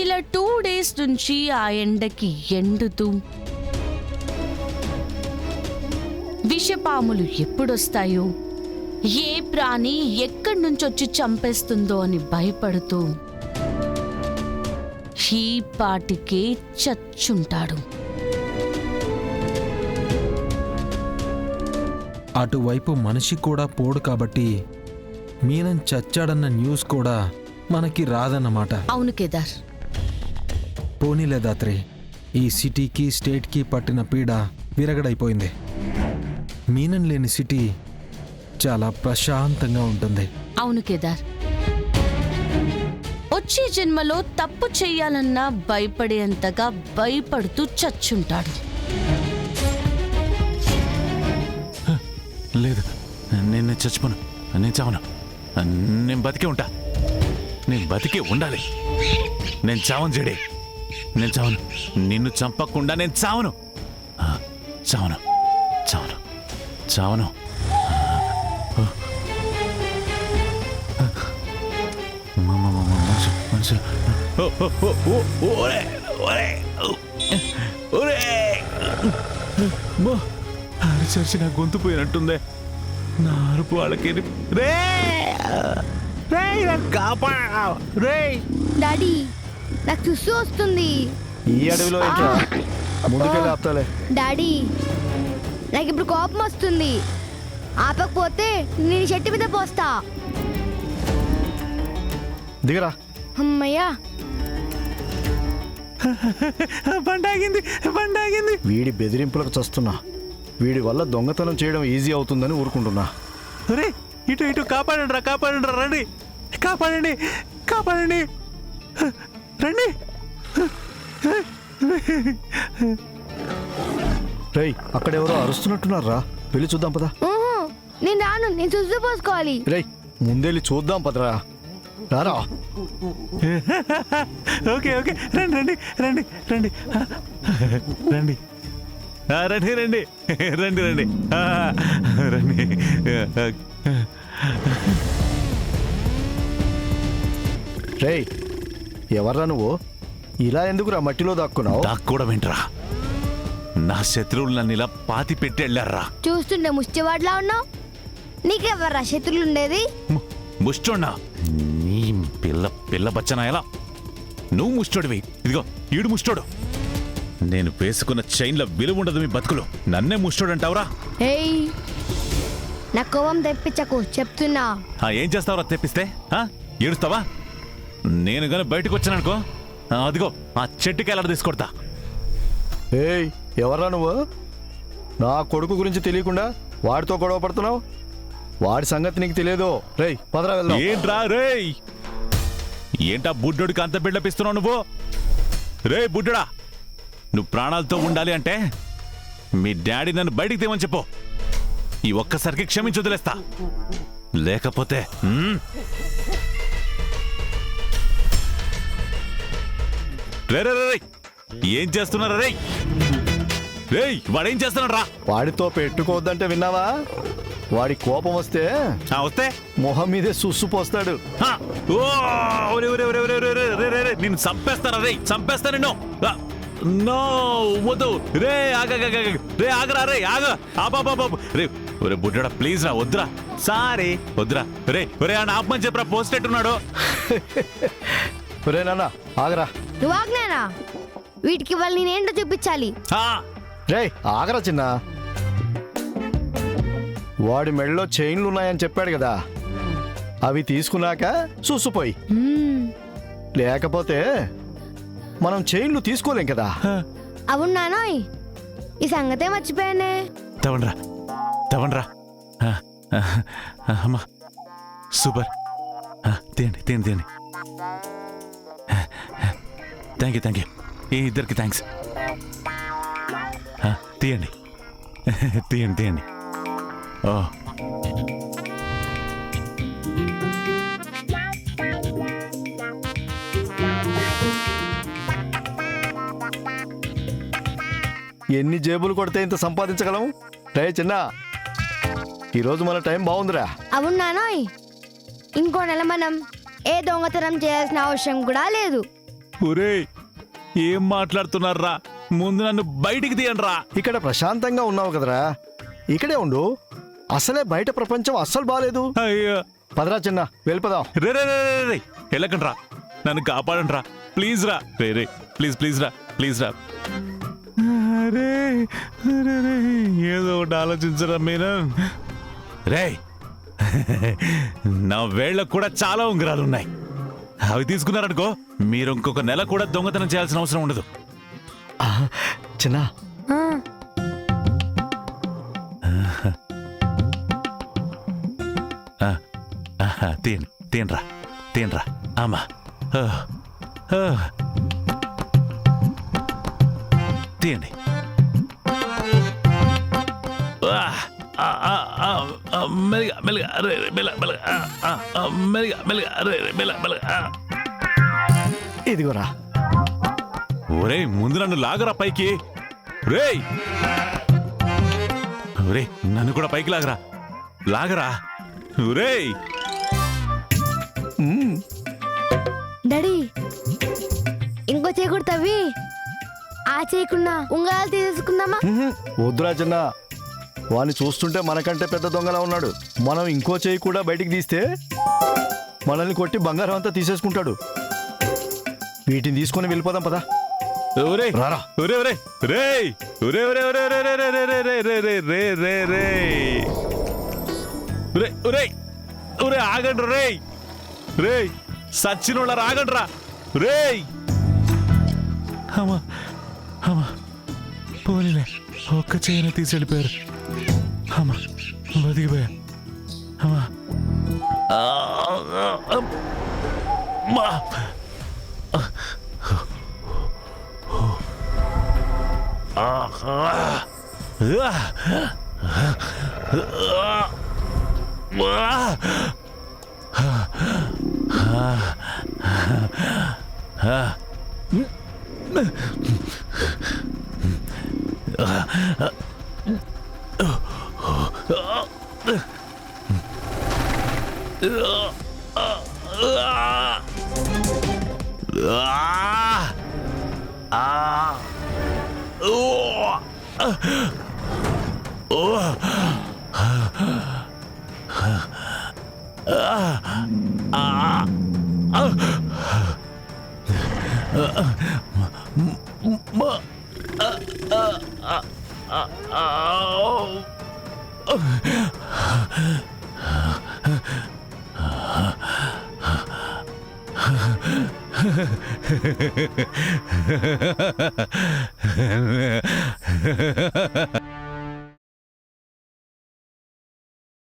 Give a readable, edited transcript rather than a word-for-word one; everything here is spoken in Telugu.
ఇలా 2 days నుంచి ఆ ఎండకి ఎండుతూ విషపాములు ఎప్పుడొస్తాయో, ఏ ప్రాణి ఎక్కడి నుంచొచ్చి చంపేస్తుందో అని భయపడుతూ ఈ పాటికే చచ్చుంటాడు. అటువైపు మనిషి కూడా పోడు కాబట్టి మీనన్ చచ్చాడన్న న్యూస్ కూడా మనకి రాదన్నమాట. అవును కేదార్. పోనీలే దాత్రి, ఈ సిటీకి స్టేట్కి పట్టిన పీడ విరగడైపోయింది. మీనన్ లేని సిటీ చాలా ప్రశాంతంగా ఉంటుంది. అవును కేదార్. వచ్చే జన్మలో తప్పు చెయ్యాలన్నా భయపడేంతగా భయపడుతూ చచ్చుంటాడు. లేదు, నేను చచ్చిపోను, నేను చావను, నేను బతికే ఉంటా, నేను బతికే ఉండాలి. నేను చావను జడే, నేను చావను, నిన్ను చంపకుండా నేను చావను, చావను, చావను, చావను. మనుషులు అరిచరిచి నా గొంతు పోయినట్టుందే. నా అరుపు వాళ్ళకి డాడీ నాకు సుస్సు వస్తుంది. ఈ అడవిలో ముందుకెళ్ళి ఆపుతాలే. డాడీ నాకు ఇప్పుడు కోపం వస్తుంది. ఆపకపోతే నేను చెట్టు మీద పోస్తా. దిగరా. అమ్మయ్యా, బండాగింది, బండాగింది. వీడి బెదిరింపులకు చస్తున్నా. వీడి వల్ల దొంగతనం చేయడం ఈజీ అవుతుందని ఊరుకుంటున్నా. రే, ఇటు ఇటు కాపాడండి రా, కాపాడండి రా, రండి, కాపాడండి, కాపాడండి, రండి. రేయ్, అక్కడెవరో అరుస్తున్నట్టున్నారా, వెళ్ళి చూద్దాం పదా. నేను రాను, నేను సుస్సు పోసుకోవాలి. రేయ్, ముందెళ్ళి చూద్దాం పదరా. రారా. ఓకే ఓకే, రండి రండి రండి రండి రండి రండి రండి రండి రండి రండి. రేయ్, ఎవర్రా నువ్వు? ఇలా ఎందుకురా మట్టిలో దాక్కున్నావు? దాక్కోవడం ఏంట్రా? నా శత్రువులు నన్ను ఇలా పాతి పెట్టి వెళ్ళారా. చూస్తుండే ముష్టివాడ్లా ఉన్నావు. నీకెవర్రా శత్రులు ఉండేది? ముష్టోన్నా, నీ పిల్ల పిల్ల బచ్చనా ఎలా? నువ్వు ముష్టోడివి, ఇదిగో ఈడు ముష్టోడు. నేను వేసుకున్న చైన్ల విలువ ఉండదు మీ బతుకులు. నన్నే ముష్టోడంటావురా? ఏయ్, నా కోపం తెప్పించకు చెప్తున్నా. ఏం చేస్తావురా తెప్పిస్తే? ఏడుస్తావా? నేను గాని బయటకు వచ్చాననుకో, అదిగో ఆ చెట్టుకి ఎలా తీసుకొడతా. ఏయ్, ఎవర్రా నువ్వు? నా కొడుకు గురించి తెలియకుండా వాడితో గొడవ పడుతున్నావు. వాడి సంగతి నీకు తెలియదు. రేయ్, పదరా వెళ్దాం. ఏంట్రా రేయ్? ఏంటా బుడ్డోడికి అంత బిడ్డపిస్తున్నావు నువ్వు? రే బుడ్డడా, నువ్వు ప్రాణాలతో ఉండాలి అంటే మీ డాడీ నన్ను బయటికి తీయమని చెప్పు. ఈ ఒక్కసారికి క్షమించి వదిలేస్తా. లేకపోతే రే రే రే, ఏం చేస్తున్నారా రే? రేయ్, వాడేం చేస్తున్నాడు రా? వాడితో పెట్టుకోవద్దంటే విన్నావా? వాడి కోపం వస్తే వస్తే మొహం మీదే సుస్సు పోస్తాడు. నిన్ను చంపేస్తారా రే? చంపేస్తా నిన్ను. నో వద్దు రే, రే ఆగరా రే, ఆగ ఆబాబాబు రే. ఒరే బుడ్డడా ప్లీజ్ రా, వద్దురా, సారీ వద్దురా రే. ఒరే అని ఆపమని చెప్పరా, పోస్ట్ ఎట్టున్నాడు. ఒరే నాన్న, ఆగరా. నువ్వు ఆజ్ఞానా? వీటికి వాళ్ళు నేనేంటో చూపించాలి. రే ఆగరా చిన్న. వాడి మెడలో చైన్లు ఉన్నాయని చెప్పాడు కదా, అవి తీసుకున్నాక చూసిపోయి. లేకపోతే మనం చైన్లు తీసుకోలేం కదా. అవునానోయ్, ఈ సంగతే మర్చిపోయానే. తవండ్రా తవండ్రా. అమ్మా సూపర్, తీయండి తీయండి తీయండి. Thank you thank you. ఇద్దరికి థ్యాంక్స్. తీయండి తీయండి తీయండి. ఓ ఎన్ని జేబులు కొడితే ఇంత సంపాదించగలం? రే చిన్న, ఈరోజు మన టైం బాగుందిరా. అవునానోయ్, ఇంకో నెల మనం ఏ దొంగతనం చేయాల్సిన అవసరం కూడా లేదు. ఒరేయ్ ఏం మాట్లాడుతున్నారా? ముందు నన్ను బయటికి తీయండిరా. ఇక్కడ ప్రశాంతంగా ఉన్నావు కదరా, ఇక్కడే ఉండు. అసలే బయట ప్రపంచం అస్సలు బాలేదు. అయ్యో పదరా చిన్న, వెళ్ళిపోదాం. రే రే రే రే రే వెళ్ళకండి రా, నన్ను కాపాడండి రా, ప్లీజ్ రా. రే రే ప్లీజ్ ప్లీజ్ రా, ప్లీజ్ రా. అరే అరే, రే, ఏదో ఒకటి ఆలోచించరా మీనన్. రే నా వేళ్ళకు కూడా చాలా ఉంగరాలు ఉన్నాయి. అవి తీసుకున్నారనుకో మీరు ఇంకొక నెల కూడా దొంగతనం చేయాల్సిన అవసరం ఉండదు. చిన్న, ఆ, తీయండి తీయండిరా, తీయండిరా. అమ్మా తీయండి. మెల్లిగా మెల్లిగా మెల్లగా మెల్లగా మెల్లిగా మెల్లిగా మెల్లగా మెల్లగా. ఇదిగోరా. ఒరేయ్ ముందు నన్ను లాగరా పైకి. రేయ్ ఒరేయ్ నన్ను కూడా పైకి లాగరా, లాగరా. ఒరేయ్ డాడీ ఇంకో చేయకూడదు తవ్వి ఆ చేయకుండా ఉంగరాలు తీసేసుకుందామా? వద్దురా చిన్న, వాడిని చూస్తుంటే మనకంటే పెద్ద దొంగలా ఉన్నాడు. మనం ఇంకో చేయి కూడా బయటికి తీస్తే మనల్ని కొట్టి బంగారం అంతా తీసేసుకుంటాడు. వీటిని తీసుకొని వెళ్ళిపోదాం పదా. ఒరేయ్ రారా. ఒరే ఒరే రేయ్ ఒరే ఒరే ఒరే ఒరే రే రే రే రే రే రే రే రే రే ఒరే ఒరే ఒరే ఆగండి రేయ్. రేయ్ సచ్చినోళ్ళ ఆగండి రా. రేయ్ అమ్మా అమ్మా పోనీలే, ఒక్క చేయని తీసి వెళ్ళిపోయారు. అమ్మా బతికిపోయా. అమ్మా అమ్మా